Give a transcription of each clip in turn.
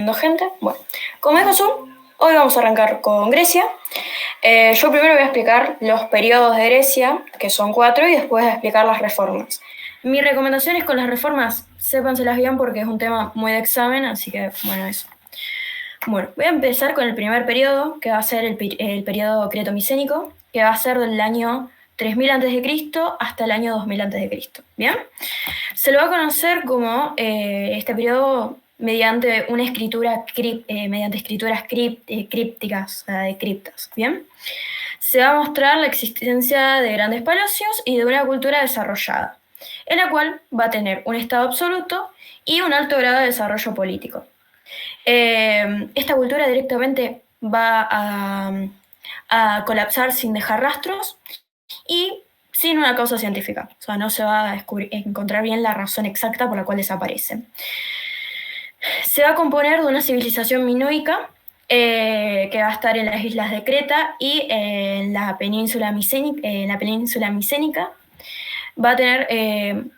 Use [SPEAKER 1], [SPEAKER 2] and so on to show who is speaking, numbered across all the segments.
[SPEAKER 1] Gente, bueno, como dijo Zoom, hoy vamos a arrancar con Grecia. Yo primero voy a explicar los periodos de Grecia, que son 4, y después voy a explicar las reformas. Mi recomendación es con las reformas, sépanselas bien porque es un tema muy de examen, así que bueno, eso. Bueno, voy a empezar con el primer periodo, que va a ser el periodo cretomicénico, que va a ser del año 3000 a.C. hasta el año 2000 a.C. ¿Bien? Se lo va a conocer como este periodo mediante una escritura mediante escrituras crípticas, de criptas, ¿bien? Se va a mostrar la existencia de grandes palacios y de una cultura desarrollada, en la cual va a tener un estado absoluto y un alto grado de desarrollo político. Esta cultura directamente va a colapsar sin dejar rastros y sin una causa científica. O sea, no se va a encontrar bien la razón exacta por la cual desaparecen. Se va a componer de una civilización minoica que va a estar en las islas de Creta y en la península micénica. Va a tener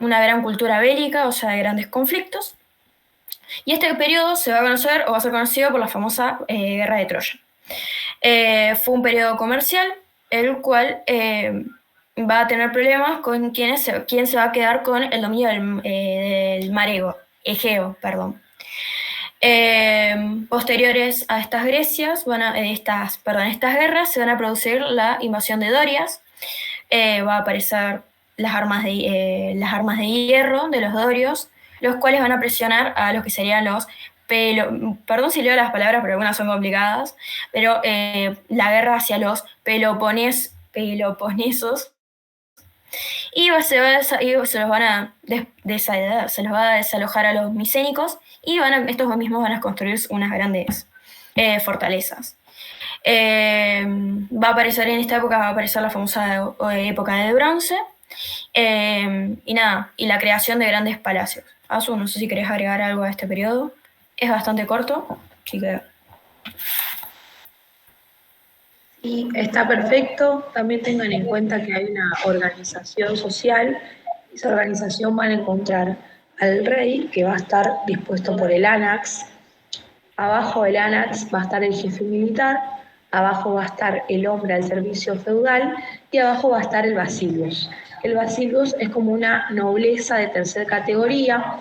[SPEAKER 1] una gran cultura bélica, o sea, de grandes conflictos. Y este periodo se va a conocer o va a ser conocido por la famosa Guerra de Troya. Fue un periodo comercial, el cual va a tener problemas con quién se va a quedar con el dominio del mar Egeo. Posteriores a estas estas guerras se van a producir la invasión de Dorias. Va a aparecer las armas de hierro de los dorios, los cuales van a presionar a los que serían los perdón si leo las palabras, pero algunas son complicadas, pero la guerra hacia los peloponesos, y se los va a desalojar a los micénicos, y estos mismos van a construir unas grandes fortalezas. Va a aparecer en esta época, la famosa época de bronce, y la creación de grandes palacios. Azu, no sé si querés agregar algo a este periodo. Es bastante corto, así que...
[SPEAKER 2] Sí, está perfecto. También tengan en cuenta que hay una organización social. Esa organización van a encontrar al rey, que va a estar dispuesto por el ánax. Abajo del ánax va a estar el jefe militar, abajo va a estar el hombre al servicio feudal y abajo va a estar el basileus. El basileus es como una nobleza de tercera categoría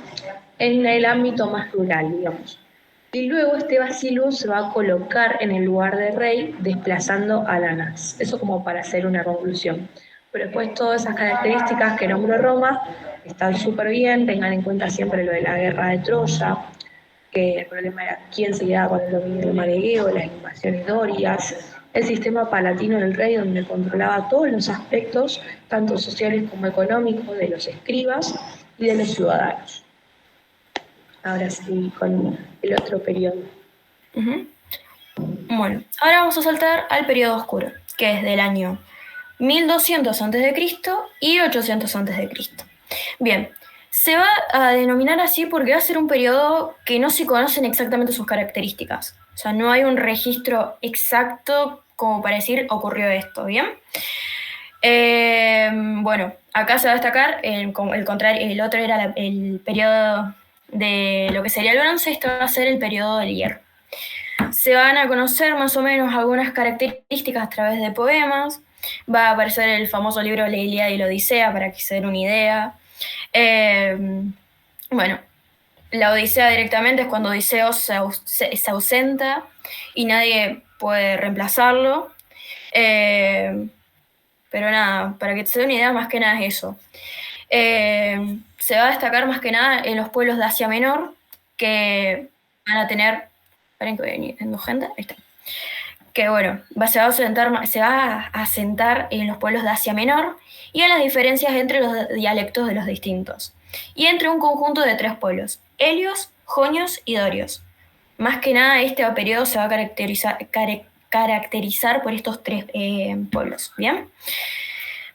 [SPEAKER 2] en el ámbito más rural, digamos. Y luego este basileus se va a colocar en el lugar de rey, desplazando al ánax. Eso como para hacer una conclusión. Pero después todas esas características que nombró Roma están súper bien. Tengan en cuenta siempre lo de la guerra de Troya, que el problema era quién se quedaba con el dominio del mar Egeo, las invasiones dorias, el sistema palatino del rey, donde controlaba todos los aspectos, tanto sociales como económicos, de los escribas y de los ciudadanos. Ahora sí, con el otro periodo.
[SPEAKER 1] Bueno, ahora vamos a saltar al periodo oscuro, que es del año 1200 a.C. y 800 a.C. Bien, se va a denominar así porque va a ser un periodo que no se conocen exactamente sus características. O sea, no hay un registro exacto como para decir ocurrió esto, ¿bien? Bueno, acá se va a destacar el contrario, el otro era el periodo de lo que sería el bronce, esto va a ser el periodo del hierro. Se van a conocer más o menos algunas características a través de poemas. Va a aparecer el famoso libro La Ilíada y la Odisea, para que se den una idea. Bueno, la Odisea directamente es cuando Odiseo se ausenta y nadie puede reemplazarlo. Pero nada, para que te den una idea, más que nada es eso. Se va a destacar más que nada en los pueblos de Asia Menor, que van a tener... Esperen que voy viniendo gente. Ahí está. Que bueno, se va a asentar en los pueblos de Asia Menor y en las diferencias entre los dialectos de los distintos. Y entre un conjunto de 3 pueblos: Helios, Jonios y Dorios. Más que nada, este periodo se va a caracterizar por estos 3 pueblos. ¿Bien?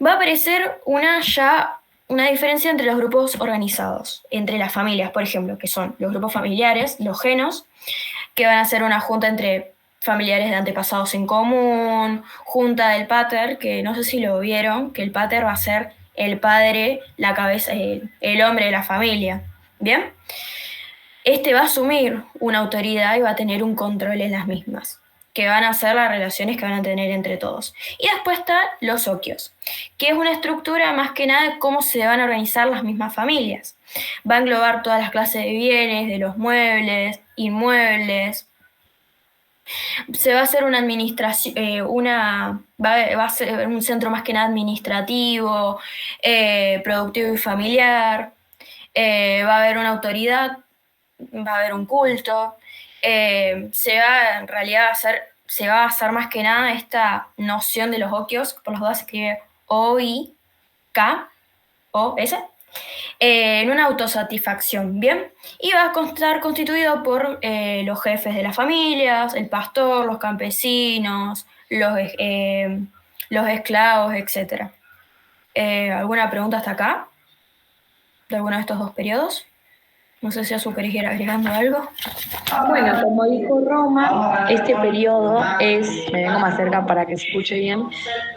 [SPEAKER 1] Va a aparecer una diferencia entre los grupos organizados, entre las familias, por ejemplo, que son los grupos familiares, los genos, que van a ser una junta entre familiares de antepasados en común, junta del pater, que no sé si lo vieron, que el pater va a ser el padre, la cabeza, el hombre de la familia. ¿Bien? Este va a asumir una autoridad y va a tener un control en las mismas, que van a ser las relaciones que van a tener entre todos. Y después están los oquios, que es una estructura más que nada de cómo se van a organizar las mismas familias. Va a englobar todas las clases de bienes, de los muebles, inmuebles. Se va a hacer una administración, va a ser un centro más que nada administrativo, productivo y familiar. Va a haber una autoridad, va a haber un culto. En realidad se va a hacer más que nada esta noción de los oquios, por los dos se escribe O-I-K-O-S, en una autosatisfacción, ¿bien? Y va a estar constituido por los jefes de las familias, el pastor, los campesinos, los esclavos, etc. ¿Alguna pregunta hasta acá? ¿De alguno de estos dos periodos? No sé si Azu querés ir agregando algo.
[SPEAKER 2] Bueno, como dijo Roma, este periodo me vengo más cerca para que se escuche bien,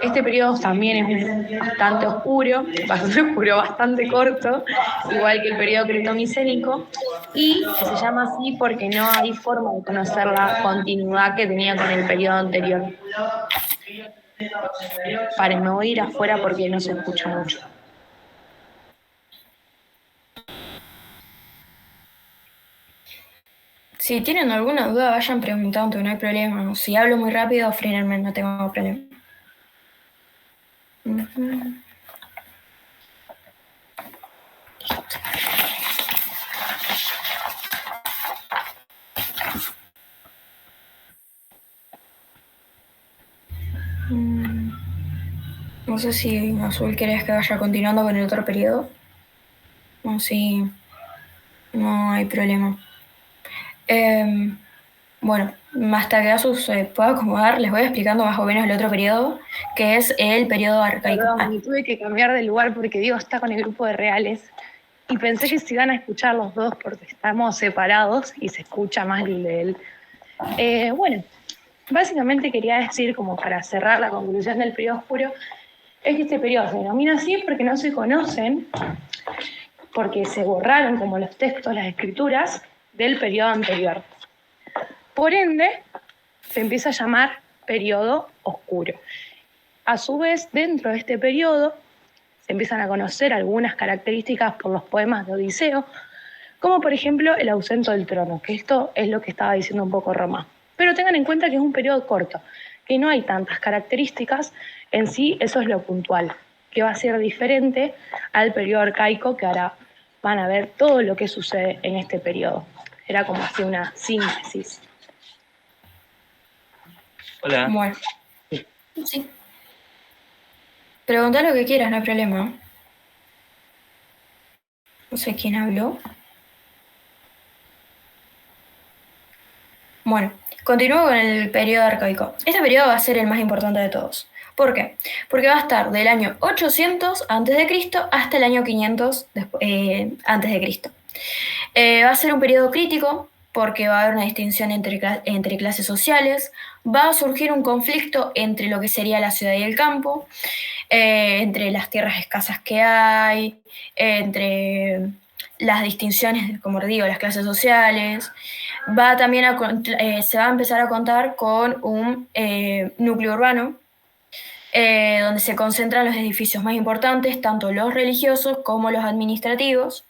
[SPEAKER 2] este periodo también es bastante oscuro, bastante corto, igual que el periodo cretomicénico, y se llama así porque no hay forma de conocer la continuidad que tenía con el periodo anterior. Paren, me voy a ir afuera porque no se escucha mucho.
[SPEAKER 1] Si tienen alguna duda, vayan preguntando, no hay problema. Si hablo muy rápido, frenenme, no tengo problema. No sé si, Azul, querés que vaya continuando con el otro periodo. O si no hay problema. Bueno, hasta que Asus se pueda acomodar, les voy explicando más o menos el otro periodo, que es el periodo arcaico.
[SPEAKER 3] Perdón, me tuve que cambiar de lugar porque Diego está con el grupo de reales y pensé que se iban a escuchar los dos porque estamos separados y se escucha más el de él. Bueno, básicamente quería decir, como para cerrar la conclusión del periodo oscuro, es que este periodo se denomina así porque no se conocen, porque se borraron como los textos, las escrituras del periodo anterior. Por ende, se empieza a llamar periodo oscuro. A su vez, dentro de este periodo, se empiezan a conocer algunas características por los poemas de Odiseo, como por ejemplo el ausento del trono, que esto es lo que estaba diciendo un poco Roma. Pero tengan en cuenta que es un periodo corto, que no hay tantas características, en sí eso es lo puntual, que va a ser diferente al periodo arcaico, que ahora van a ver todo lo que sucede en este periodo. Era como así una síntesis.
[SPEAKER 4] Hola.
[SPEAKER 1] Bueno, sí. Pregunta lo que quieras, no hay problema. No sé quién habló. Bueno, continúo con el periodo arcaico. Este periodo va a ser el más importante de todos. ¿Por qué? Porque va a estar del año 800 a.C. hasta el año 500 a.C. Va a ser un periodo crítico porque va a haber una distinción entre clases sociales, va a surgir un conflicto entre lo que sería la ciudad y el campo, entre las tierras escasas que hay, entre las distinciones, como digo, las clases sociales. Se va a empezar a contar con un núcleo urbano donde se concentran los edificios más importantes, tanto los religiosos como los administrativos,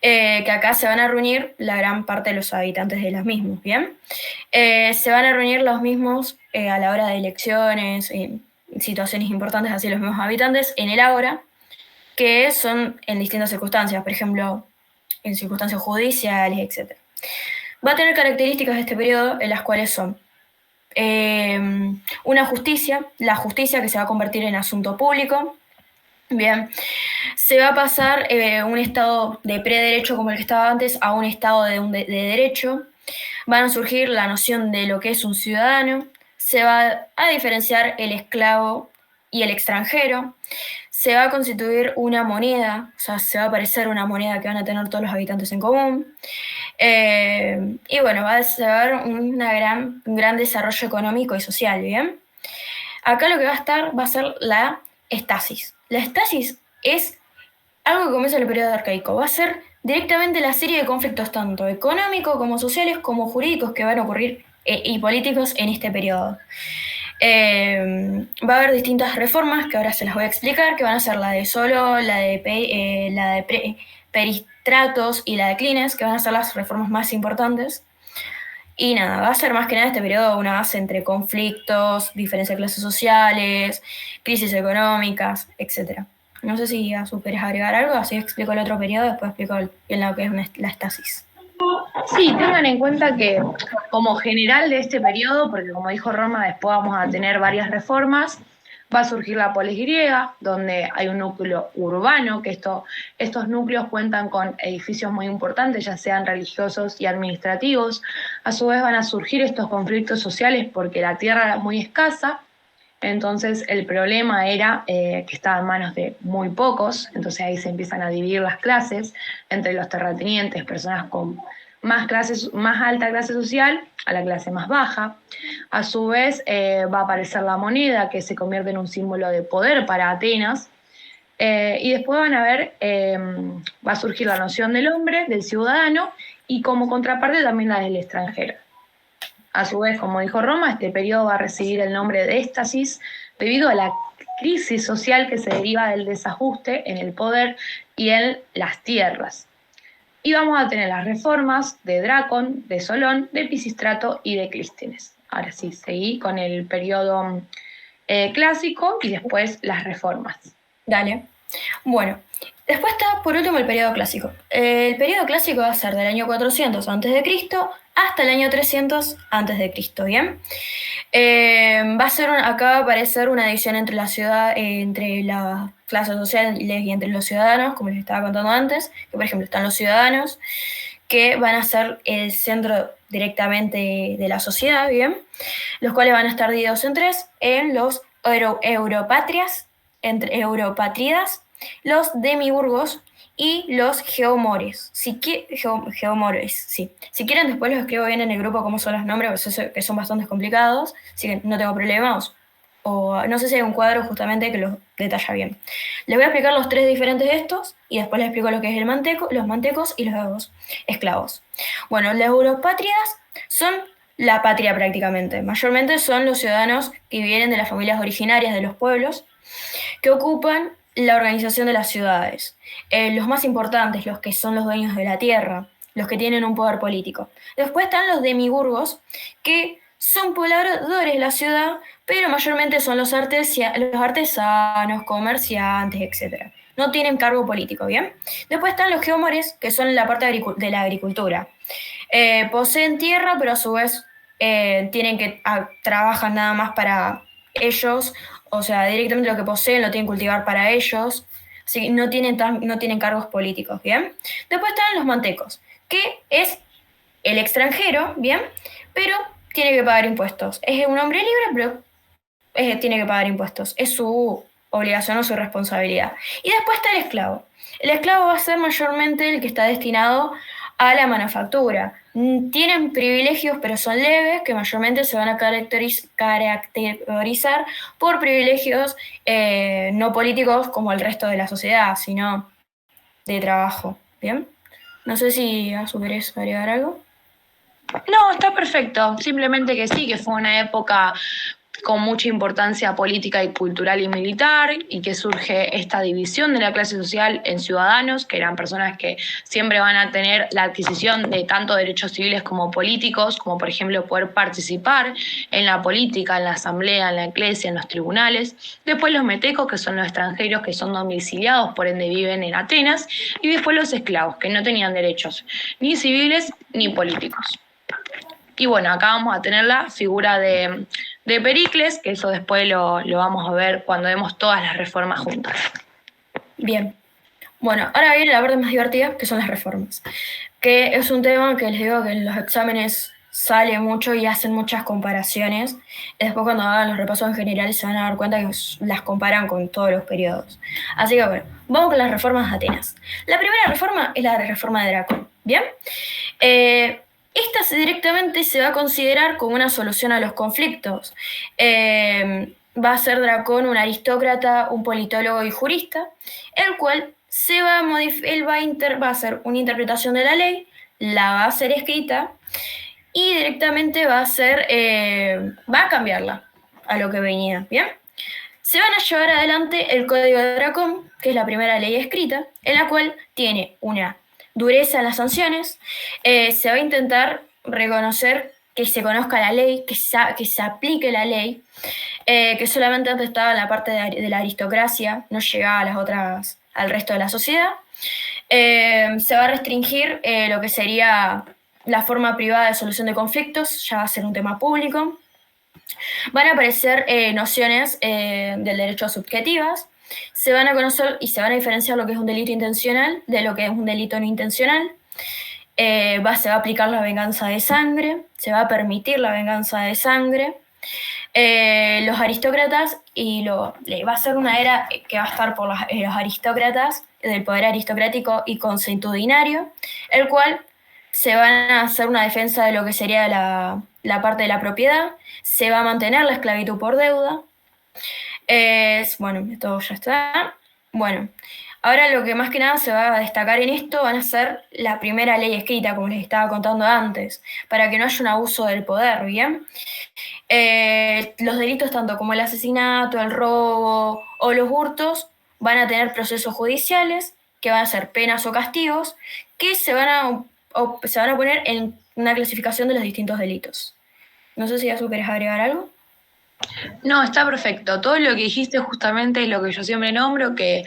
[SPEAKER 1] que acá se van a reunir la gran parte de los habitantes de los mismos, ¿bien? Se van a reunir los mismos a la hora de elecciones, en situaciones importantes, así los mismos habitantes, en el ágora, que son en distintas circunstancias, por ejemplo, en circunstancias judiciales, etc. Va a tener características de este periodo en las cuales son una justicia, la justicia que se va a convertir en asunto público. Bien, se va a pasar un estado de prederecho como el que estaba antes a un estado de derecho. Van a surgir la noción de lo que es un ciudadano. Se va a diferenciar el esclavo y el extranjero. Se va a constituir una moneda, o sea, se va a aparecer una moneda que van a tener todos los habitantes en común. Y bueno, va a ser un gran desarrollo económico y social, ¿bien? Acá lo que va a ser la estasis. La estasis es algo que comienza en el periodo arcaico. Va a ser directamente la serie de conflictos tanto económicos como sociales como jurídicos que van a ocurrir y políticos en este periodo. Va a haber distintas reformas que ahora se las voy a explicar, que van a ser la de Solo, la de Peristratos y la de Clines, que van a ser las reformas más importantes. Y nada, va a ser más que nada este periodo una base entre conflictos, diferencia de clases sociales, crisis económicas, etc. No sé si a su querés agregar algo, así explico el otro periodo, después explico en lo que es la estasis.
[SPEAKER 3] Sí, tengan en cuenta que como general de este periodo, porque como dijo Roma, después vamos a tener varias reformas, va a surgir la polis griega, donde hay un núcleo urbano, que estos núcleos cuentan con edificios muy importantes, ya sean religiosos y administrativos. A su vez van a surgir estos conflictos sociales porque la tierra era muy escasa, entonces el problema era que estaba en manos de muy pocos, entonces ahí se empiezan a dividir las clases entre los terratenientes, personas con más alta clase social a la clase más baja. A su vez va a aparecer la moneda, que se convierte en un símbolo de poder para Atenas, y después van a ver, va a surgir la noción del hombre, del ciudadano, y como contraparte también la del extranjero. A su vez, como dijo Roma, este periodo va a recibir el nombre de éstasis debido a la crisis social que se deriva del desajuste en el poder y en las tierras. Y vamos a tener las reformas de Dracon, de Solón, de Pisístrato y de Clístenes. Ahora sí, seguí con el periodo clásico y después las reformas.
[SPEAKER 1] Dale. Bueno, después está por último el periodo clásico. El periodo clásico va a ser del año 400 a.C. hasta el año 300 a.C., ¿bien? Acá va a aparecer una división entre la ciudad, entre las clases sociales y entre los ciudadanos, como les estaba contando antes, que por ejemplo están los ciudadanos, que van a ser el centro directamente de la sociedad, ¿bien? Los cuales van a estar divididos en tres, en los europatrias, europátridas, los demiurgos y los geomores. Geomores, sí. Si quieren después los escribo bien en el grupo cómo son los nombres, que son bastante complicados, así que no tengo problemas. O no sé si hay un cuadro justamente que los detalla bien. Les voy a explicar los tres diferentes de estos y después les explico lo que es los mantecos y los esclavos. Bueno, las europátridas son la patria prácticamente. Mayormente son los ciudadanos que vienen de las familias originarias de los pueblos que ocupan la organización de las ciudades. Los más importantes, los que son los dueños de la tierra, los que tienen un poder político. Después están los demiurgos, que son pobladores de la ciudad, pero mayormente son los artesanos, comerciantes, etc. No tienen cargo político, ¿bien? Después están los geomores, que son la parte de la agricultura. Poseen tierra, pero a su vez trabajan nada más para ellos, o sea, directamente lo que poseen lo tienen que cultivar para ellos, así que no tienen cargos políticos, ¿bien? Después están los mantecos, que es el extranjero, ¿bien? Pero tiene que pagar impuestos. Es un hombre libre, pero tiene que pagar impuestos. Es su obligación o su responsabilidad. Y después está el esclavo. El esclavo va a ser mayormente el que está destinado a la manufactura. Tienen privilegios, pero son leves, que mayormente se van a caracterizar por privilegios no políticos como el resto de la sociedad, sino de trabajo. ¿Bien? No sé si a su querés agregar algo.
[SPEAKER 3] No, está perfecto. Simplemente que sí, que fue una época con mucha importancia política y cultural y militar, y que surge esta división de la clase social en ciudadanos, que eran personas que siempre van a tener la adquisición de tanto derechos civiles como políticos, como por ejemplo poder participar en la política, en la asamblea, en la iglesia, en los tribunales. Después los metecos, que son los extranjeros que son domiciliados, por ende viven en Atenas, y después los esclavos, que no tenían derechos ni civiles ni políticos. Y bueno, acá vamos a tener la figura de Pericles, que eso después lo vamos a ver cuando vemos todas las reformas juntas.
[SPEAKER 1] Bien. Bueno, ahora viene la parte más divertida, que son las reformas. Que es un tema que les digo que en los exámenes sale mucho y hacen muchas comparaciones. Después cuando hagan los repasos en general se van a dar cuenta que las comparan con todos los periodos. Así que bueno, vamos con las reformas de Atenas. La primera reforma es la reforma de Dracón. ¿Bien? Esta directamente se va a considerar como una solución a los conflictos. Va a ser Dracón un aristócrata, un politólogo y jurista, el cual él va a hacer una interpretación de la ley, la va a hacer escrita y directamente va a cambiarla a lo que venía, ¿bien? Se van a llevar adelante el Código de Dracón, que es la primera ley escrita, en la cual tiene una dureza en las sanciones, se va a intentar reconocer que se conozca la ley, que se aplique la ley, que solamente antes estaba en la parte de la aristocracia, no llegaba a las otras, al resto de la sociedad. Se va a restringir lo que sería la forma privada de solución de conflictos, ya va a ser un tema público. Van a aparecer nociones del derecho subjetivas, se van a conocer y se van a diferenciar lo que es un delito intencional de lo que es un delito no intencional. Se va a aplicar la venganza de sangre, se va a permitir la venganza de sangre. Los aristócratas, va a ser una era que va a estar por los aristócratas, del poder aristocrático y consuetudinario, el cual se van a hacer una defensa de lo que sería la parte de la propiedad, se va a mantener la esclavitud por deuda. Bueno, esto ya está. Bueno, ahora lo que más que nada se va a destacar en esto van a ser la primera ley escrita, como les estaba contando antes, para que no haya un abuso del poder, ¿bien? Los delitos tanto como el asesinato, el robo o los hurtos van a tener procesos judiciales que van a ser penas o castigos que se van a poner en una clasificación de los distintos delitos. No sé si ya querés agregar algo.
[SPEAKER 2] No, está perfecto. Todo lo que dijiste justamente es lo que yo siempre nombro, que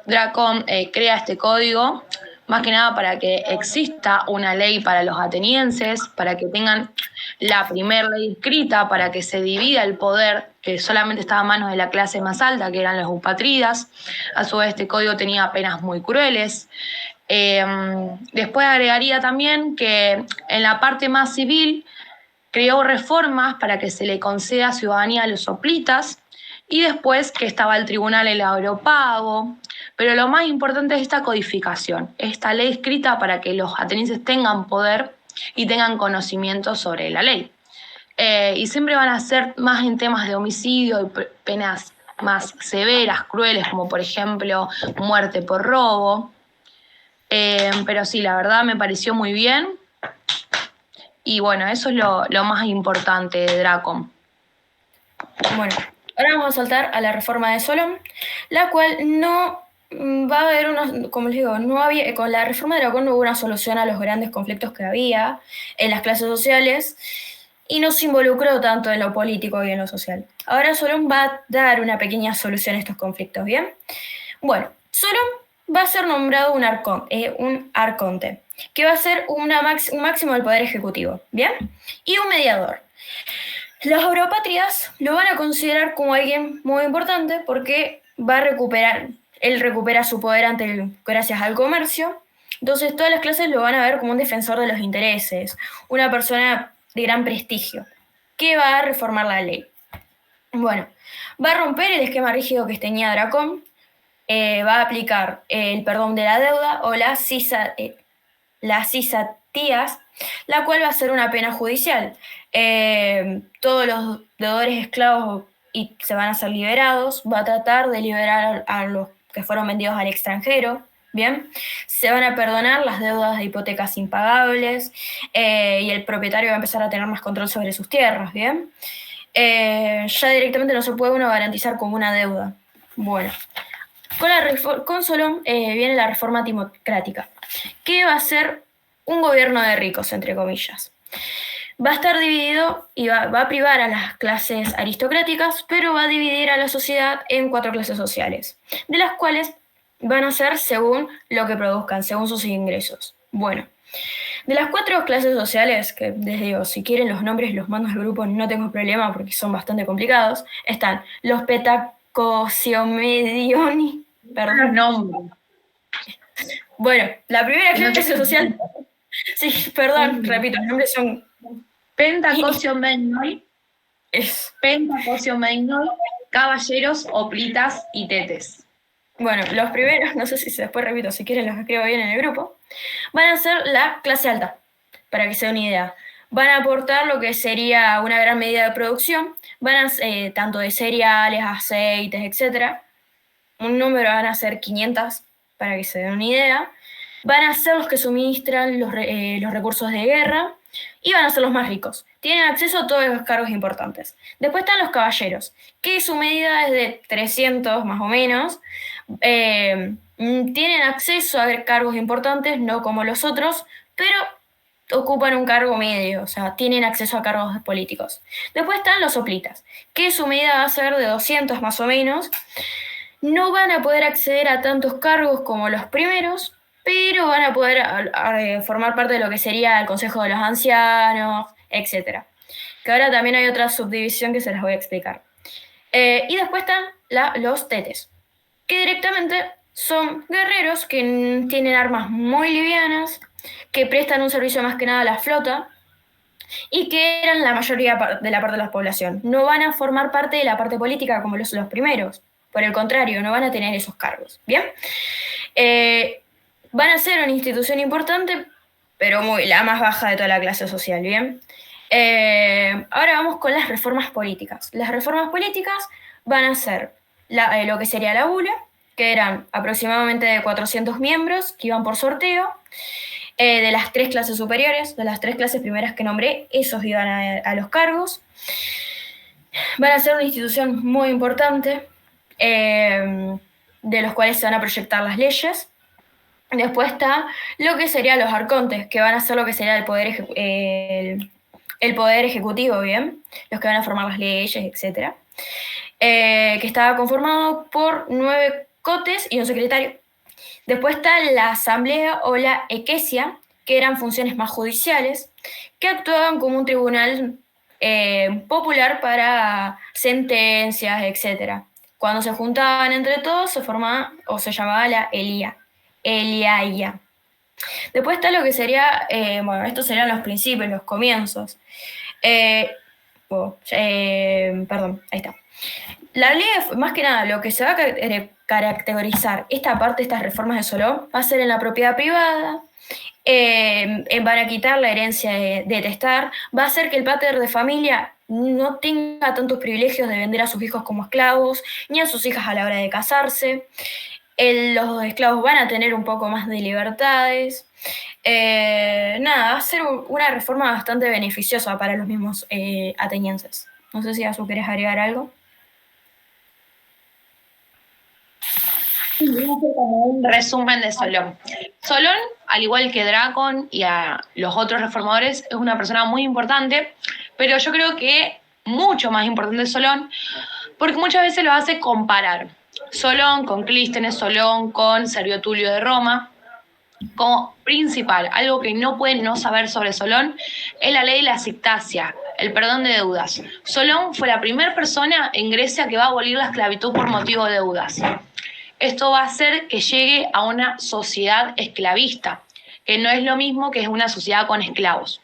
[SPEAKER 2] Dracón crea este código, más que nada para que exista una ley para los atenienses, para que tengan la primera ley escrita, para que se divida el poder, que solamente estaba a manos de la clase más alta, que eran los eupátridas. A su vez, este código tenía penas muy crueles. Después agregaría también que en la parte más civil creó reformas para que se le conceda ciudadanía a los hoplitas, y después que estaba el tribunal el agropago. Pero lo más importante es esta codificación, esta ley escrita para que los atenienses tengan poder y tengan conocimiento sobre la ley. Y siempre van a ser más en temas de homicidio y penas más severas, crueles, como por ejemplo muerte por robo. Pero sí, la verdad me pareció muy bien. Y bueno, eso es lo más importante de Dracón.
[SPEAKER 1] Bueno, ahora vamos a saltar a la reforma de Solón, la cual no va a haber como les digo, con la reforma de Dracón no hubo una solución a los grandes conflictos que había en las clases sociales y no se involucró tanto en lo político y en lo social. Ahora Solón va a dar una pequeña solución a estos conflictos, ¿bien? Bueno, Solón va a ser nombrado un arconte, que va a ser un máximo del poder ejecutivo, ¿bien? Y un mediador. Los europátridas lo van a considerar como alguien muy importante porque él recupera su poder gracias al comercio, entonces todas las clases lo van a ver como un defensor de los intereses, una persona de gran prestigio, que va a reformar la ley. Bueno, va a romper el esquema rígido que tenía Dracón, va a aplicar el perdón de la deuda o las cisatías, la cual va a ser una pena judicial. Todos los deudores esclavos se van a ser liberados, va a tratar de liberar a los que fueron vendidos al extranjero, ¿bien? Se van a perdonar las deudas de hipotecas impagables y el propietario va a empezar a tener más control sobre sus tierras, ¿bien? Ya directamente no se puede uno garantizar como una deuda. Bueno, con Solón viene la reforma timocrática, que va a ser un gobierno de ricos, entre comillas. Va a estar dividido y va a privar a las clases aristocráticas, pero va a dividir a la sociedad en 4 clases sociales, de las cuales van a ser según lo que produzcan, según sus ingresos. Bueno, de las 4 clases sociales, que les digo, si quieren los nombres los mando al grupo, no tengo problema porque son bastante complicados, están los petacosiomedioni, perdón.
[SPEAKER 2] Nombre.
[SPEAKER 1] Bueno, la primera clase social... Sí, perdón, repito, los nombres son...
[SPEAKER 2] Pentacosiomedioni, caballeros, hoplitas y tetes.
[SPEAKER 1] Bueno, los primeros, no sé si después repito, si quieren los escribo bien en el grupo, van a ser la clase alta, para que se den una idea. Van a aportar lo que sería una gran medida de producción, tanto de cereales, aceites, etc. Un número van a ser 500 para que se den una idea, van a ser los que suministran los recursos de guerra y van a ser los más ricos. Tienen acceso a todos los cargos importantes. Después están los caballeros, que su medida es de 300 más o menos. Tienen acceso a cargos importantes, no como los otros, pero ocupan un cargo medio, o sea, tienen acceso a cargos políticos. Después están los soplitas, que su medida va a ser de 200 más o menos. No van a poder acceder a tantos cargos como los primeros, pero van a poder formar parte de lo que sería el Consejo de los Ancianos, etc. Que ahora también hay otra subdivisión que se las voy a explicar. Y después están los tetes, que directamente son guerreros que tienen armas muy livianas, que prestan un servicio más que nada a la flota y que eran la mayoría de la parte de la población. No van a formar parte de la parte política como los primeros. Por el contrario, no van a tener esos cargos. ¿Bien? Van a ser una institución importante, pero la más baja de toda la clase social. ¿Bien? Ahora vamos con las reformas políticas. Las reformas políticas van a ser lo que sería la bula, que eran aproximadamente de 400 miembros que iban por sorteo. De las 3 clases superiores, de las 3 clases primeras que nombré, esos iban a los cargos. Van a ser una institución muy importante, de los cuales se van a proyectar las leyes. Después está lo que serían los arcontes, que van a ser lo que sería el poder ejecutivo, ¿bien? Los que van a formar las leyes, etc. Que estaba conformado por 9 cotes y un secretario. Después está la asamblea o la equesia, que eran funciones más judiciales, que actuaban como un tribunal popular para sentencias, etc. Cuando se juntaban entre todos se formaba o se llamaba la eliaia. Después está lo que sería, estos serían los principios, los comienzos. Perdón, ahí está. La ley, más que nada, lo que se va a caracterizar esta parte, estas reformas de Solón, va a ser en la propiedad privada, van a quitar la herencia de testar, va a hacer que el pater de familia no tenga tantos privilegios de vender a sus hijos como esclavos, ni a sus hijas a la hora de casarse. Los esclavos van a tener un poco más de libertades. Va a ser una reforma bastante beneficiosa para los mismos atenienses. No sé si Azu querés agregar algo.
[SPEAKER 3] Voy a hacer como un resumen de Solón. Solón, al igual que Dracon y a los otros reformadores, es una persona muy importante, pero yo creo que mucho más importante es Solón, porque muchas veces lo hace comparar Solón con Clístenes, Solón con Servio Tulio de Roma. Como principal, algo que no pueden no saber sobre Solón, es la ley de la sictasia, el perdón de deudas. Solón fue la primera persona en Grecia que va a abolir la esclavitud por motivo de deudas. Esto va a hacer que llegue a una sociedad esclavista, que no es lo mismo que es una sociedad con esclavos.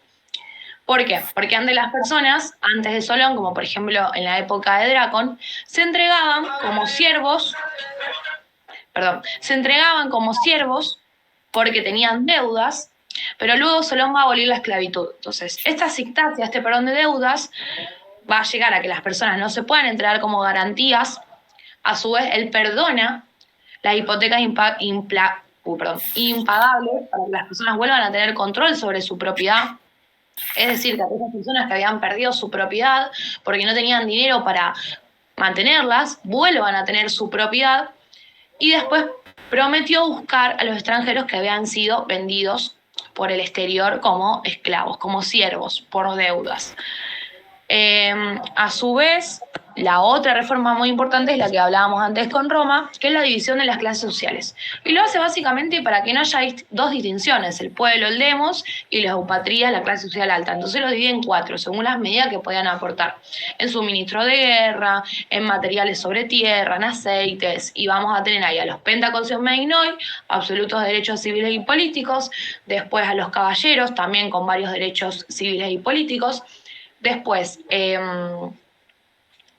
[SPEAKER 3] ¿Por qué? Porque antes las personas, antes de Solón, como por ejemplo en la época de Dracon, se entregaban como siervos porque tenían deudas, pero luego Solón va a abolir la esclavitud. Entonces, esta sictasia, este perdón de deudas, va a llegar a que las personas no se puedan entregar como garantías. A su vez, él perdona las hipotecas impagables para que las personas vuelvan a tener control sobre su propiedad. Es decir, que aquellas personas que habían perdido su propiedad porque no tenían dinero para mantenerlas, vuelvan a tener su propiedad. Y después prometió buscar a los extranjeros que habían sido vendidos por el exterior como esclavos, como siervos, por deudas. A su vez, la otra reforma muy importante es la que hablábamos antes con Roma, que es la división de las clases sociales. Y lo hace básicamente para que no haya dos distinciones, el pueblo, el demos, y los eupatrías, la clase social alta. Entonces los divide en 4, según las medidas que podían aportar. En suministro de guerra, en materiales sobre tierra, en aceites, y vamos a tener ahí a los pentacosios meignoi, absolutos derechos civiles y políticos, después a los caballeros, también con varios derechos civiles y políticos, después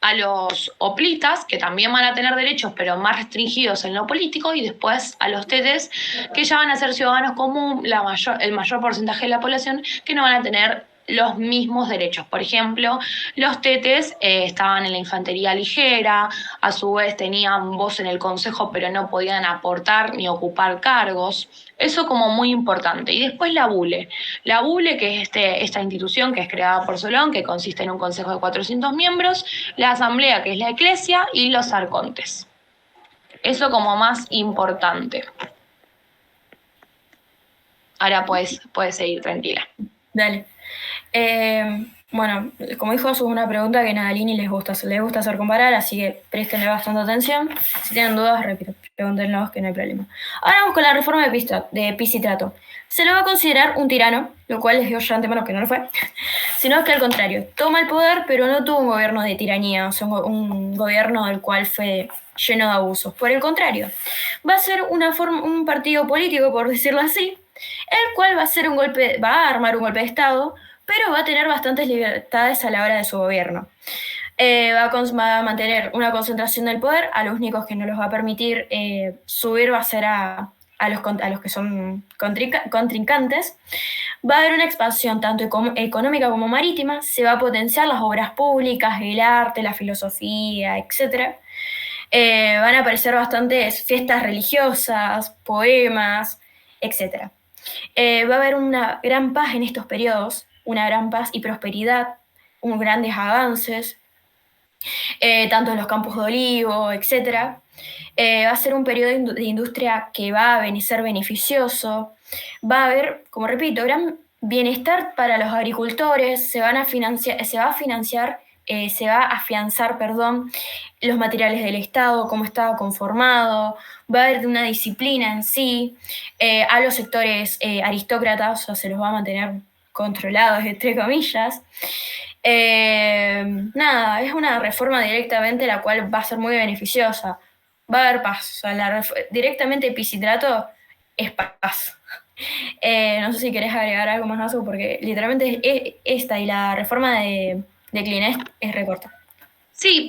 [SPEAKER 3] a los hoplitas, que también van a tener derechos, pero más restringidos en lo político, y después a los tetes, que ya van a ser ciudadanos común, el mayor porcentaje de la población, que no van a tener los mismos derechos. Por ejemplo, los tetes estaban en la infantería ligera, a su vez tenían voz en el consejo, pero no podían aportar ni ocupar cargos. Eso como muy importante. Y después la BULE. La BULE, que es esta institución que es creada por Solón, que consiste en un consejo de 400 miembros, la asamblea, que es la eclesia, y los arcontes. Eso como más importante. Ahora puedes seguir tranquila.
[SPEAKER 1] Dale. Bueno, como dijo, es una pregunta que a Nadalini les gusta hacer comparar, así que préstenle bastante atención. Si tienen dudas, repito, pregúntenlos que no hay problema. Ahora vamos con la reforma de Pisístrato. Se lo va a considerar un tirano, lo cual les digo ya de antemano que no lo fue, sino que al contrario, toma el poder, pero no tuvo un gobierno de tiranía, o sea, un gobierno del cual fue lleno de abusos. Por el contrario, va a ser un partido político, por decirlo así, el cual va a armar un golpe de Estado, pero va a tener bastantes libertades a la hora de su gobierno. Va a mantener una concentración del poder, a los únicos que no los va a permitir subir va a ser a los que son contrincantes. Va a haber una expansión tanto económica como marítima, se va a potenciar las obras públicas, el arte, la filosofía, etc. Van a aparecer bastantes fiestas religiosas, poemas, etc. Va a haber una gran paz en estos periodos, una gran paz y prosperidad, grandes avances, tanto en los campos de olivo, etc. Va a ser un periodo de industria que va a ser beneficioso, va a haber, como repito, gran bienestar para los agricultores, se va a afianzar, los materiales del Estado, cómo estaba conformado, va a haber una disciplina en sí, a los sectores aristócratas, o sea, se los va a mantener controlados, entre comillas. Nada, es una reforma directamente la cual va a ser muy beneficiosa. Va a haber paz, o sea, directamente Pisístrato es paz. No sé si querés agregar algo más, Azu, porque literalmente esta y la reforma de Clinés es recorta.
[SPEAKER 3] Sí,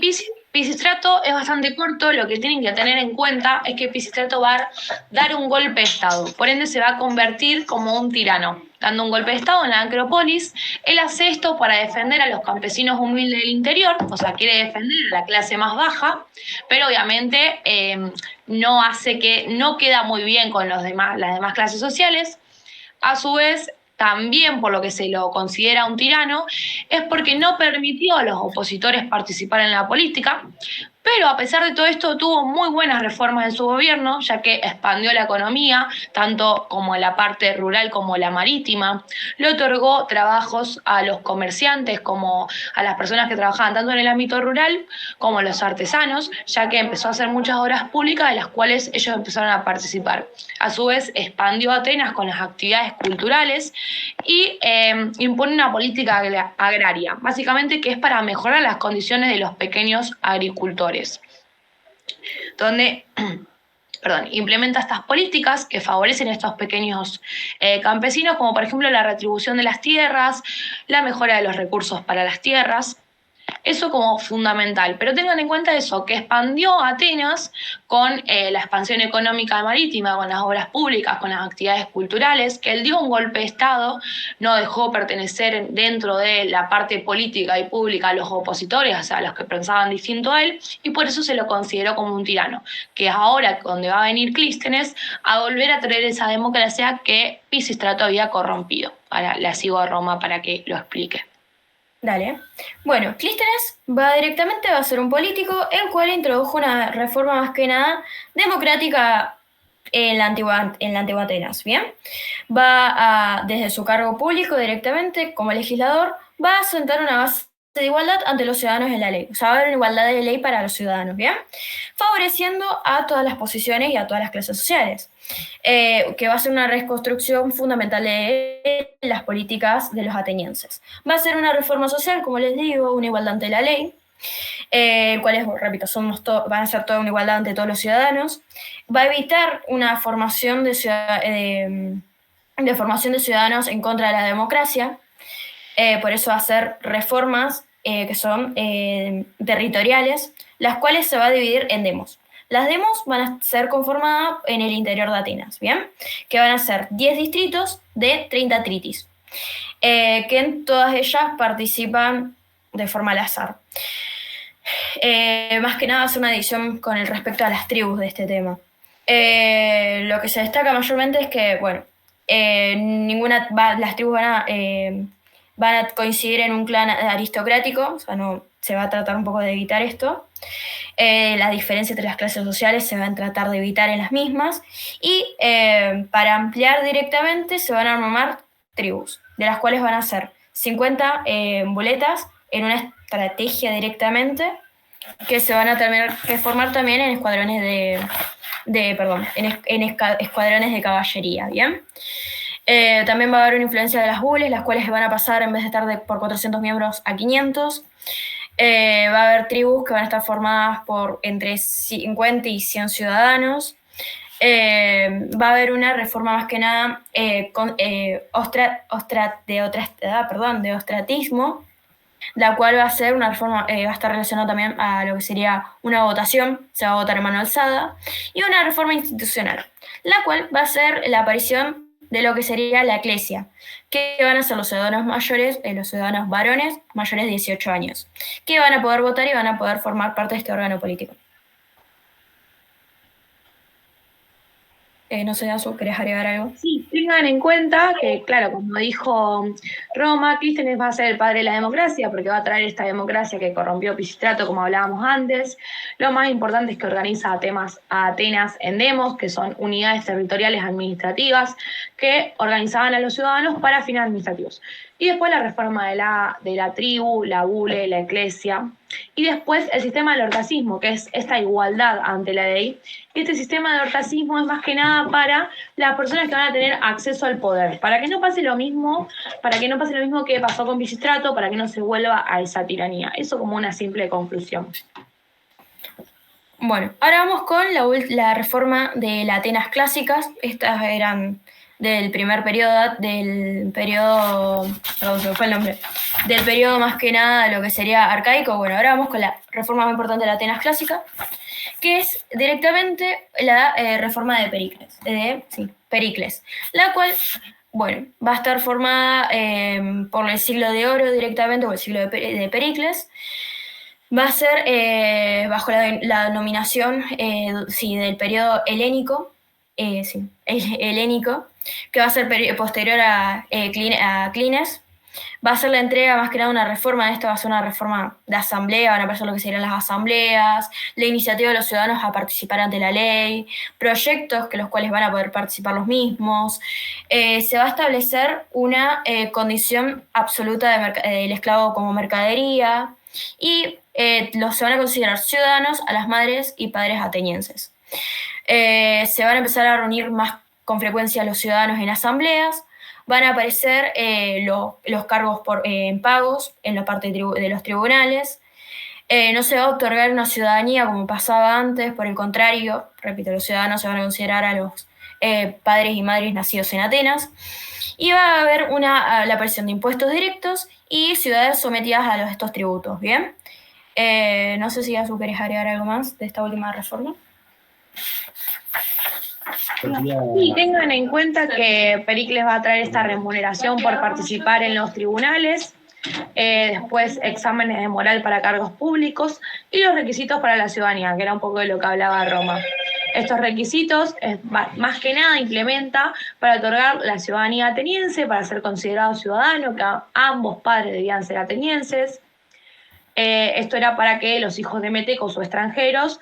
[SPEAKER 3] Pisístrato es bastante corto. Lo que tienen que tener en cuenta es que Pisístrato va a dar un golpe de Estado, por ende se va a convertir como un tirano, dando un golpe de Estado en la Acrópolis. Él hace esto para defender a los campesinos humildes del interior, o sea, quiere defender a la clase más baja, pero obviamente no queda muy bien con las demás clases sociales. A su vez, también por lo que se lo considera un tirano, es porque no permitió a los opositores participar en la política, pero a pesar de todo esto tuvo muy buenas reformas en su gobierno, ya que expandió la economía, tanto como la parte rural como la marítima, le otorgó trabajos a los comerciantes como a las personas que trabajaban tanto en el ámbito rural como a los artesanos, ya que empezó a hacer muchas obras públicas de las cuales ellos empezaron a participar. A su vez, expandió Atenas con las actividades culturales y impone una política agraria, básicamente que es para mejorar las condiciones de los pequeños agricultores, donde implementa estas políticas que favorecen a estos pequeños campesinos, como por ejemplo la retribución de las tierras, la mejora de los recursos para las tierras. Eso como fundamental, pero tengan en cuenta eso, que expandió Atenas con la expansión económica marítima, con las obras públicas, con las actividades culturales, que él dio un golpe de Estado, no dejó pertenecer dentro de la parte política y pública a los opositores, o sea, a los que pensaban distinto a él, y por eso se lo consideró como un tirano, que es ahora donde va a venir Clístenes a volver a traer esa democracia que Pisístrato había corrompido. Ahora la sigo a Roma para que lo explique.
[SPEAKER 1] Dale. Bueno, Clístenes va a ser un político el cual introdujo una reforma más que nada democrática en la antigua Atenas, ¿bien? Desde su cargo público directamente como legislador, va a sentar una base de igualdad ante los ciudadanos en la ley. O sea, va a haber igualdad de ley para los ciudadanos, ¿bien? Favoreciendo a todas las posiciones y a todas las clases sociales. Que va a ser una reconstrucción fundamental de las políticas de los atenienses. Va a ser una reforma social, como les digo, una igualdad ante la ley, cuales, repito, van a ser toda una igualdad ante todos los ciudadanos. Va a evitar una formación de ciudadanos en contra de la democracia. Por eso va a hacer reformas que son territoriales, las cuales se va a dividir en demos. Las demos van a ser conformadas en el interior de Atenas, ¿bien? Que van a ser 10 distritos de 30 tritis. que en todas ellas participan de forma al azar. Más que nada es una edición con el respecto a las tribus de este tema. Lo que se destaca mayormente es que, bueno, las tribus van a coincidir en un clan aristocrático, o sea, no se va a tratar un poco de evitar esto. Las diferencias entre las clases sociales se van a tratar de evitar en las mismas, y para ampliar directamente se van a armar tribus, de las cuales van a ser 50 boletas en una estrategia directamente, que se van a tener que formar también en escuadrones escuadrones de caballería, ¿bien? También va a haber una influencia de las bules, las cuales van a pasar, en vez de estar por 400 miembros, a 500. Va a haber tribus que van a estar formadas por entre 50 y 100 ciudadanos. Va a haber una reforma más que nada de ostratismo, la cual va a ser una reforma, va a estar relacionada también a lo que sería una votación, se va a votar en mano alzada, y una reforma institucional, la cual va a ser la aparición de lo que sería la eclesia, que van a ser los ciudadanos mayores, los ciudadanos varones mayores de 18 años, que van a poder votar y van a poder formar parte de este órgano político. No sé, Azu, ¿querés agregar algo?
[SPEAKER 3] Sí, tengan en cuenta que, claro, como dijo Roma, Clístenes va a ser el padre de la democracia, porque va a traer esta democracia que corrompió Pisístrato, como hablábamos antes. Lo más importante es que organiza a Atenas en demos, que son unidades territoriales administrativas, que organizaban a los ciudadanos para fines administrativos. Y después la reforma de la tribu, la bule, la eclesia. Y después el sistema del orcacismo, que es esta igualdad ante la ley. Y este sistema de orcacismo es más que nada para las personas que van a tener acceso al poder, para que no pase lo mismo que pasó con Pisistrato, para que no se vuelva a esa tiranía. Eso como una simple conclusión.
[SPEAKER 1] Bueno, ahora vamos con la reforma de las Atenas clásicas. Estas eran del periodo, perdón, se me fue el nombre, del periodo más que nada lo que sería arcaico. Bueno, ahora vamos con la reforma más importante de la Atenas clásica, que es directamente la reforma de Pericles, la cual, bueno, va a estar formada por el siglo de oro directamente, o el siglo de Pericles. Va a ser bajo la denominación del periodo helénico, helénico, que va a ser posterior a Clines. Va a ser la entrega más que nada una reforma, de esto va a ser una reforma de asamblea, van a aparecer lo que serían las asambleas, la iniciativa de los ciudadanos a participar ante la ley, proyectos que los cuales van a poder participar los mismos. Se va a establecer una condición absoluta del esclavo como mercadería, y se van a considerar ciudadanos a las madres y padres atenienses. Se van a empezar a reunir más con frecuencia los ciudadanos en asambleas. Van a aparecer los cargos en pagos en la parte de los tribunales. No se va a otorgar una ciudadanía como pasaba antes, por el contrario, repito, los ciudadanos se van a considerar a los padres y madres nacidos en Atenas. Y va a haber la aparición de impuestos directos y ciudades sometidas a estos tributos, ¿bien? No sé si Azu querés agregar algo más de esta última reforma.
[SPEAKER 3] Sí, tengan en cuenta que Pericles va a traer esta remuneración por participar en los tribunales, después exámenes de moral para cargos públicos y los requisitos para la ciudadanía, que era un poco de lo que hablaba Roma. Estos requisitos, más que nada, implementa para otorgar la ciudadanía ateniense, para ser considerado ciudadano, que ambos padres debían ser atenienses. Esto era para que los hijos de metecos o extranjeros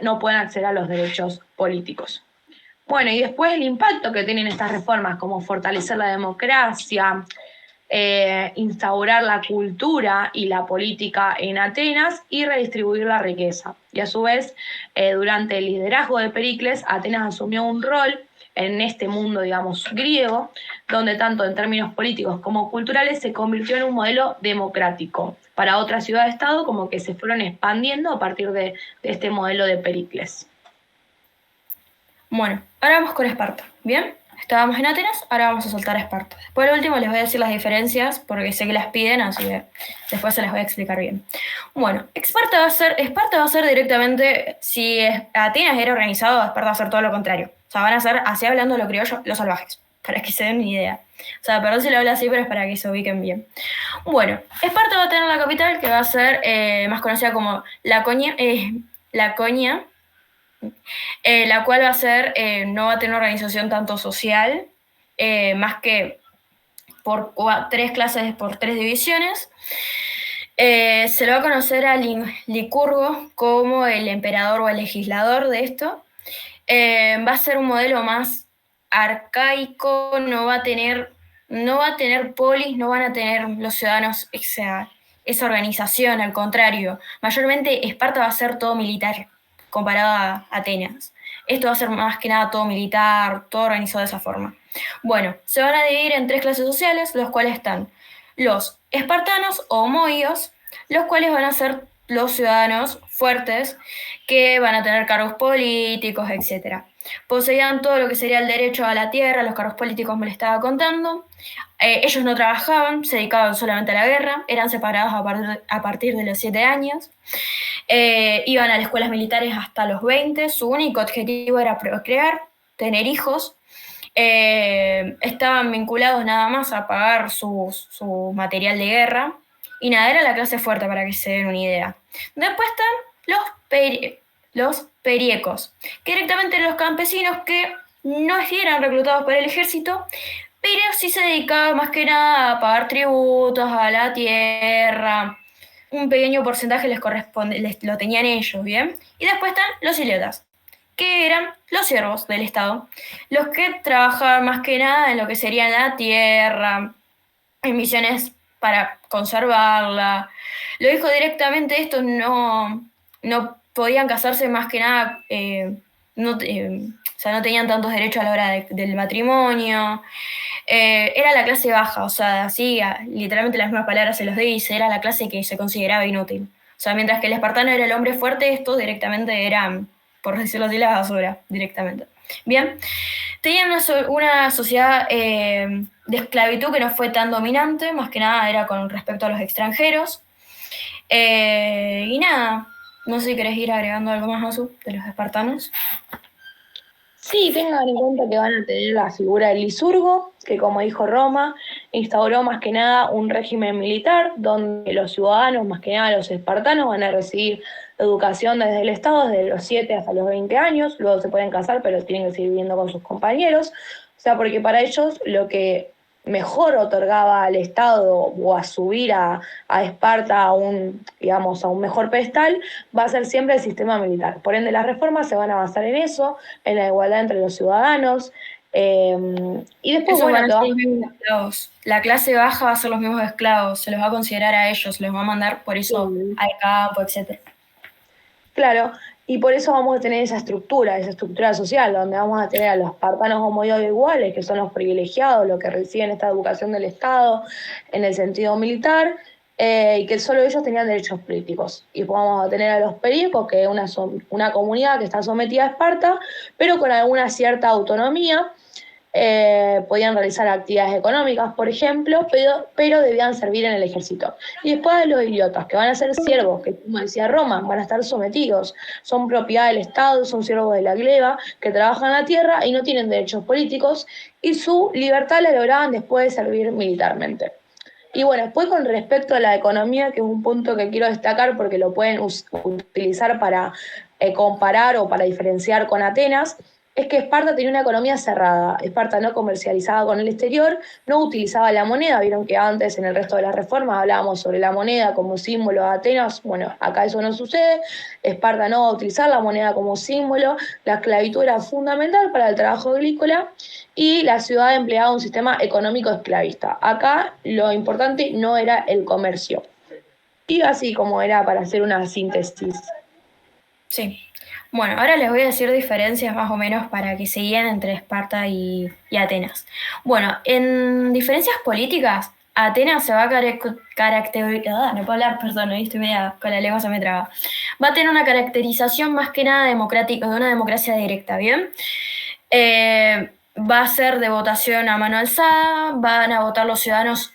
[SPEAKER 3] no puedan acceder a los derechos políticos. Bueno, y después el impacto que tienen estas reformas, como fortalecer la democracia, instaurar la cultura y la política en Atenas y redistribuir la riqueza. Y a su vez, durante el liderazgo de Pericles, Atenas asumió un rol en este mundo, digamos, griego, donde tanto en términos políticos como culturales se convirtió en un modelo democrático para otras ciudades-estado, como que se fueron expandiendo a partir de este modelo de Pericles.
[SPEAKER 1] Bueno, ahora vamos con Esparta, ¿bien? Estábamos en Atenas, ahora vamos a saltar a Esparta. Después, lo último, les voy a decir las diferencias, porque sé que las piden, así que después se las voy a explicar bien. Bueno, Esparta va a ser directamente, si Atenas era organizado, Esparta va a ser todo lo contrario. O sea, van a ser, así hablando lo criollo, los salvajes. para que se den una idea. O sea, perdón si lo hablo así, pero es para que se ubiquen bien. Bueno, Esparta va a tener la capital, que va a ser más conocida como Laconia, la cual va a ser, no va a tener organización tanto social, más que por 3 clases, por 3 divisiones. Se lo va a conocer a Licurgo como el emperador o el legislador de esto. Va a ser un modelo más arcaico, no va a tener polis, no van a tener los ciudadanos esa organización, al contrario. Mayormente Esparta va a ser todo militar comparado a Atenas. Esto va a ser más que nada todo militar, todo organizado de esa forma. Bueno, se van a dividir en 3 clases sociales, los cuales están los espartanos o homoios, los cuales van a ser los ciudadanos fuertes que van a tener cargos políticos, etc. Poseían todo lo que sería el derecho a la tierra, los cargos políticos me lo estaba contando. Ellos no trabajaban, se dedicaban solamente a la guerra, eran separados a partir de los 7 años. Iban a las escuelas militares hasta los 20, su único objetivo era procrear, tener hijos. Estaban vinculados nada más a pagar su material de guerra, y nada, era la clase fuerte para que se den una idea. Después están los periecos, que directamente eran los campesinos que no eran reclutados para el ejército, pero sí se dedicaban más que nada a pagar tributos a la tierra. Un pequeño porcentaje les corresponde, lo tenían ellos, ¿bien? Y después están los iletas, que eran los siervos del Estado, los que trabajaban más que nada en lo que sería la tierra, en misiones para conservarla. Lo dijo directamente, estos no podían casarse más que nada, o sea, no tenían tantos derechos a la hora del matrimonio. Era la clase baja, o sea, así literalmente las mismas palabras se los dice, era la clase que se consideraba inútil. O sea, mientras que el espartano era el hombre fuerte, estos directamente eran, por decirlo así, la basura, directamente. Bien, tenían una sociedad de esclavitud que no fue tan dominante, más que nada era con respecto a los extranjeros. Y nada, no sé si querés ir agregando algo más, Azu, de los espartanos.
[SPEAKER 2] Sí, tengan en cuenta que van a tener la figura del Licurgo, que como dijo Roma, instauró más que nada un régimen militar donde los ciudadanos, más que nada los espartanos, van a recibir educación desde el Estado, desde los 7 hasta los 20 años, luego se pueden casar, pero tienen que seguir viviendo con sus compañeros, o sea, porque para ellos lo que mejor otorgaba al Estado o a subir a Esparta a un mejor pedestal, va a ser siempre el sistema militar. Por ende, las reformas se van a basar en eso, en la igualdad entre los ciudadanos. Y después,
[SPEAKER 1] Esos van a
[SPEAKER 2] bueno,
[SPEAKER 1] ser los mismos esclavos. La clase baja va a ser los mismos esclavos, se los va a considerar a ellos, se los va a mandar por eso al campo, etc.
[SPEAKER 2] Claro, y por eso vamos a tener esa estructura social, donde vamos a tener a los espartanos homoiguales, que son los privilegiados, los que reciben esta educación del Estado en el sentido militar, y que solo ellos tenían derechos políticos. Y vamos a tener a los periecos, que es una comunidad que está sometida a Esparta, pero con alguna cierta autonomía. Podían realizar actividades económicas, por ejemplo, pero debían servir en el ejército. Y después de los idiotas, que van a ser siervos, que como decía Roma, van a estar sometidos, son propiedad del Estado, son siervos de la gleba, que trabajan la tierra y no tienen derechos políticos, y su libertad la lograban después de servir militarmente. Y bueno, después con respecto a la economía, que es un punto que quiero destacar porque lo pueden utilizar para comparar o para diferenciar con Atenas, es que Esparta tenía una economía cerrada. Esparta no comercializaba con el exterior, no utilizaba la moneda. Vieron que antes en el resto de las reformas hablábamos sobre la moneda como símbolo de Atenas. Bueno, acá eso no sucede. Esparta no va a utilizar la moneda como símbolo. La esclavitud era fundamental para el trabajo agrícola y la ciudad empleaba un sistema económico esclavista. Acá lo importante no era el comercio. Y así como era para hacer una síntesis.
[SPEAKER 1] Sí. Bueno, ahora les voy a decir diferencias más o menos para que se guíen entre Esparta y Atenas. Bueno, en diferencias políticas, Atenas se va a caracterizar, no puedo hablar, perdón, estoy media, con la lengua se me traba. Va a tener una caracterización más que nada democrática, de una democracia directa, ¿bien? Va a ser de votación a mano alzada, van a votar los ciudadanos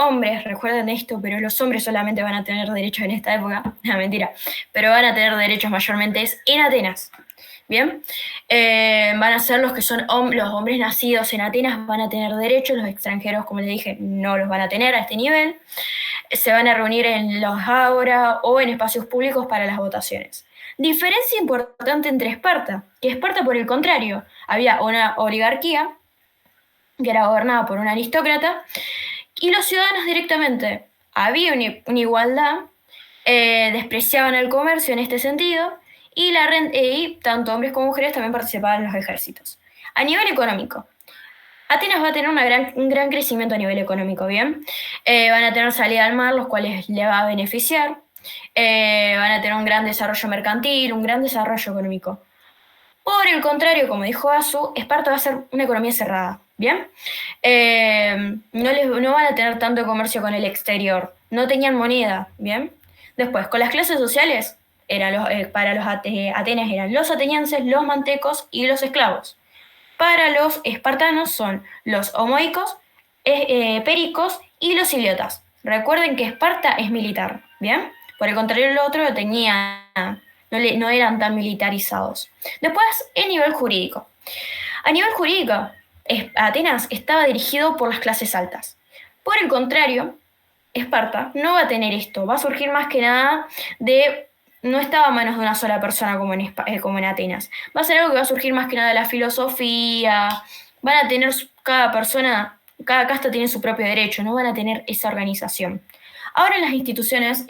[SPEAKER 1] hombres, recuerden esto, pero los hombres solamente van a tener derechos en esta época, no, mentira, pero van a tener derechos mayormente en Atenas. Bien, van a ser los que son los hombres nacidos en Atenas van a tener derechos, los extranjeros, como les dije, no los van a tener a este nivel. Se van a reunir en los ágora o en espacios públicos para las votaciones. Diferencia importante entre Esparta, que Esparta, por el contrario, había una oligarquía que era gobernada por un aristócrata y los ciudadanos directamente había una igualdad, despreciaban el comercio en este sentido y tanto hombres como mujeres también participaban en los ejércitos. A nivel económico, Atenas va a tener un gran crecimiento a nivel económico, ¿bien? Van a tener salida al mar, los cuales le va a beneficiar. Van a tener un gran desarrollo mercantil, un gran desarrollo económico. Por el contrario, como dijo Asu, Esparta va a ser una economía cerrada, ¿bien? No van a tener tanto comercio con el exterior, no tenían moneda, ¿bien? Después, con las clases sociales, para los Atenas eran los atenienses, los mantecos y los esclavos. Para los espartanos son los homoicos, pericos y los iliotas. Recuerden que Esparta es militar, ¿bien? Por el contrario, el otro no eran tan militarizados. Después, el nivel jurídico. A nivel jurídico, Atenas estaba dirigido por las clases altas. Por el contrario, Esparta no va a tener esto. Va a surgir más que nada no estaba a manos de una sola persona como en Atenas. Va a ser algo que va a surgir más que nada de la filosofía. Van a tener cada casta tiene su propio derecho, no van a tener esa organización. Ahora las instituciones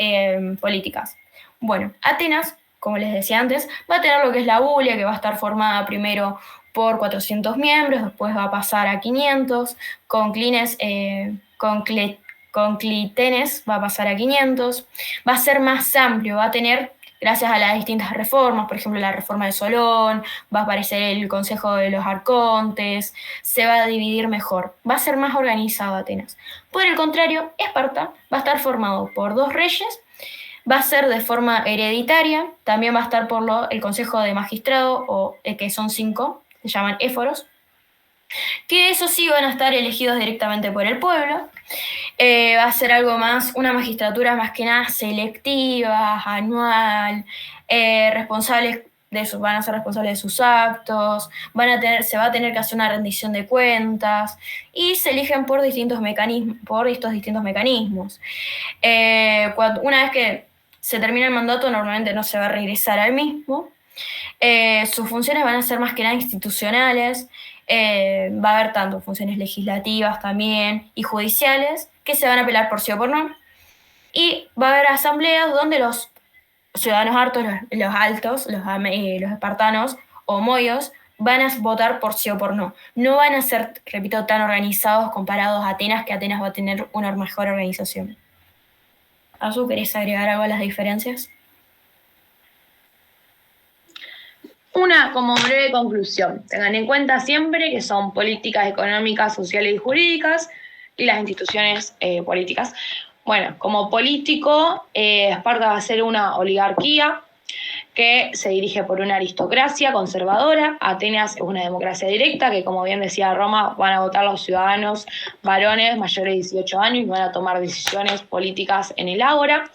[SPEAKER 1] políticas. Bueno, Atenas, como les decía antes, va a tener lo que es la bulia, que va a estar formada primero por 400 miembros, después va a pasar a 500, Conclitenes va a pasar a 500, va a ser más amplio, va a tener, gracias a las distintas reformas, por ejemplo la reforma de Solón, va a aparecer el Consejo de los Arcontes, se va a dividir mejor, va a ser más organizado Atenas. Por el contrario, Esparta va a estar formado por 2 reyes, va a ser de forma hereditaria, también va a estar por el Consejo de Magistrado, que son 5, se llaman éforos, que esos sí van a estar elegidos directamente por el pueblo. Va a ser algo más, una magistratura más que nada selectiva, anual, van a ser responsables de sus actos, se va a tener que hacer una rendición de cuentas y se eligen por estos distintos mecanismos. Una vez que se termina el mandato, normalmente no se va a regresar al mismo. Sus funciones van a ser más que nada institucionales. Va a haber tanto funciones legislativas también y judiciales que se van a apelar por sí o por no. Y va a haber asambleas donde los ciudadanos los espartanos o moios van a votar por sí o por no. No van a ser, repito, tan organizados comparados a Atenas, que Atenas va a tener una mejor organización. Azu, ¿querés agregar algo a las diferencias?
[SPEAKER 3] Una como breve conclusión. Tengan en cuenta siempre que son políticas económicas, sociales y jurídicas y las instituciones políticas. Bueno, como político, Esparta va a ser una oligarquía que se dirige por una aristocracia conservadora. Atenas es una democracia directa que, como bien decía Roma, van a votar los ciudadanos varones mayores de 18 años y van a tomar decisiones políticas en el ágora.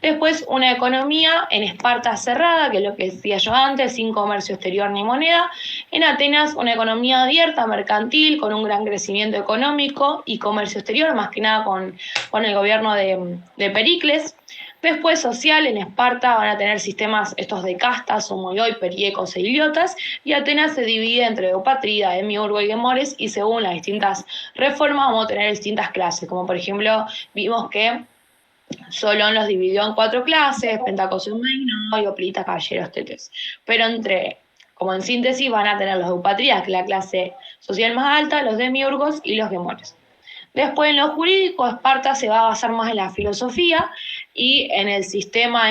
[SPEAKER 3] Después, una economía en Esparta cerrada, que es lo que decía yo antes, sin comercio exterior ni moneda. En Atenas, una economía abierta, mercantil, con un gran crecimiento económico y comercio exterior, más que nada con el gobierno de Pericles. Después, social, en Esparta van a tener sistemas estos de castas, homoioi, periecos e iliotas, y Atenas se divide entre eupatrida, demiurgo y gemores, y según las distintas reformas vamos a tener distintas clases, como por ejemplo, vimos que Solón los dividió en 4 clases, Pentacosio Magno, Hoplita, Caballeros, Tetes. Pero como en síntesis, van a tener los eupatridas, que es la clase social más alta, los demiurgos y los gemores. Después, en lo jurídico, Esparta se va a basar más en la filosofía y en el sistema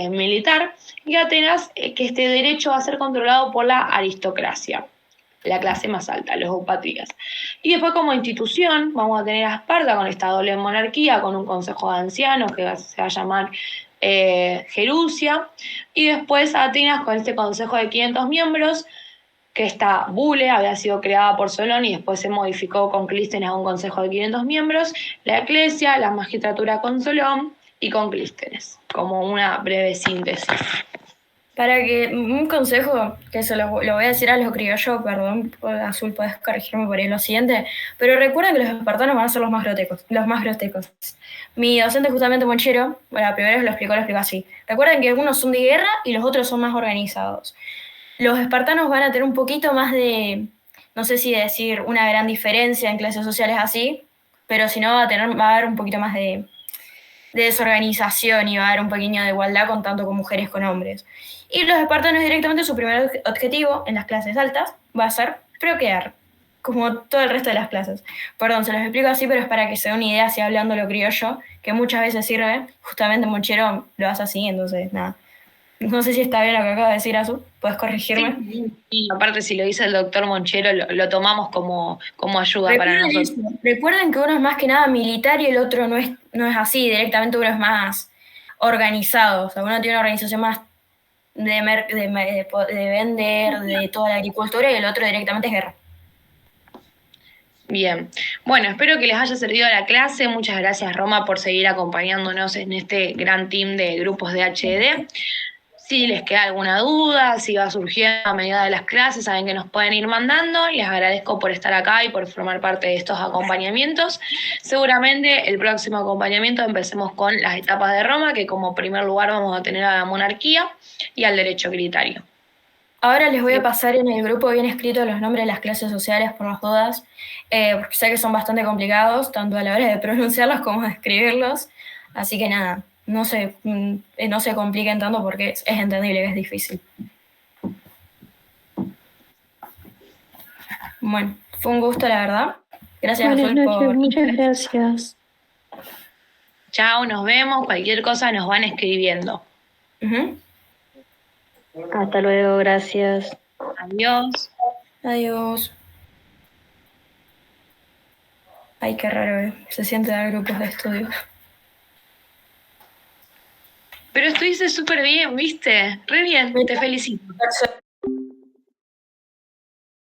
[SPEAKER 3] militar, y Atenas, que este derecho va a ser controlado por la aristocracia, la clase más alta, los eupatridas. Y después, como institución, vamos a tener a Esparta con esta doble monarquía, con un consejo de ancianos que se va a llamar Gerusia, y después Atenas con este consejo de 500 miembros, que esta bule había sido creada por Solón y después se modificó con Clístenes a un consejo de 500 miembros, la Eclesia, la magistratura con Solón y con Clístenes, como una breve síntesis.
[SPEAKER 1] Para que, un consejo, que se lo voy a decir a los criollos, perdón, Azul, puedes corregirme por ahí lo siguiente, pero recuerden que los espartanos van a ser los más grotescos. Mi docente justamente Monchero, bueno, la primera vez lo explicó así. Recuerden que algunos son de guerra y los otros son más organizados. Los espartanos van a tener un poquito más de, no sé si decir una gran diferencia en clases sociales así, pero si no va a haber un poquito más de desorganización y va a haber un poquito de igualdad con tanto con mujeres con hombres. Y los espartanos directamente su primer objetivo en las clases altas va a ser procrear, como todo el resto de las clases. Perdón, se los explico así, pero es para que se den una idea, si hablando lo criollo, que muchas veces sirve, justamente Monchero lo hace así, entonces nada. No sé si está bien lo que acabo de decir, Azul, ¿puedes corregirme?
[SPEAKER 3] Sí. Aparte, si lo dice el doctor Monchero, lo tomamos como ayuda para nosotros.
[SPEAKER 1] Recuerden que uno es más que nada militar y el otro no es así, directamente uno es más organizado, o sea, uno tiene una organización más de vender, de toda la agricultura, y el otro directamente es guerra.
[SPEAKER 3] Bien, bueno, espero que les haya servido la clase. Muchas gracias, Roma, por seguir acompañándonos en este gran team de grupos de HED. Si les queda alguna duda, si va surgiendo a medida de las clases, saben que nos pueden ir mandando. Les agradezco por estar acá y por formar parte de estos acompañamientos. Seguramente el próximo acompañamiento empecemos con las etapas de Roma, que como primer lugar vamos a tener a la monarquía y al derecho hereditario.
[SPEAKER 1] Ahora les voy a pasar en el grupo bien escritos los nombres de las clases sociales por las dudas, porque sé que son bastante complicados, tanto a la hora de pronunciarlos como de escribirlos. Así que nada, no se compliquen tanto porque es entendible que es difícil. Bueno, fue un gusto, la verdad. Gracias,
[SPEAKER 4] Buenas
[SPEAKER 1] Azul,
[SPEAKER 4] noches, muchas gracias.
[SPEAKER 3] Chao, nos vemos. Cualquier cosa nos van escribiendo.
[SPEAKER 1] Uh-huh.
[SPEAKER 4] Hasta luego, gracias.
[SPEAKER 3] Adiós.
[SPEAKER 1] Adiós. Ay, qué raro, se siente dar grupos de estudio.
[SPEAKER 3] Pero estuviste súper bien, ¿viste? Re bien, te felicito.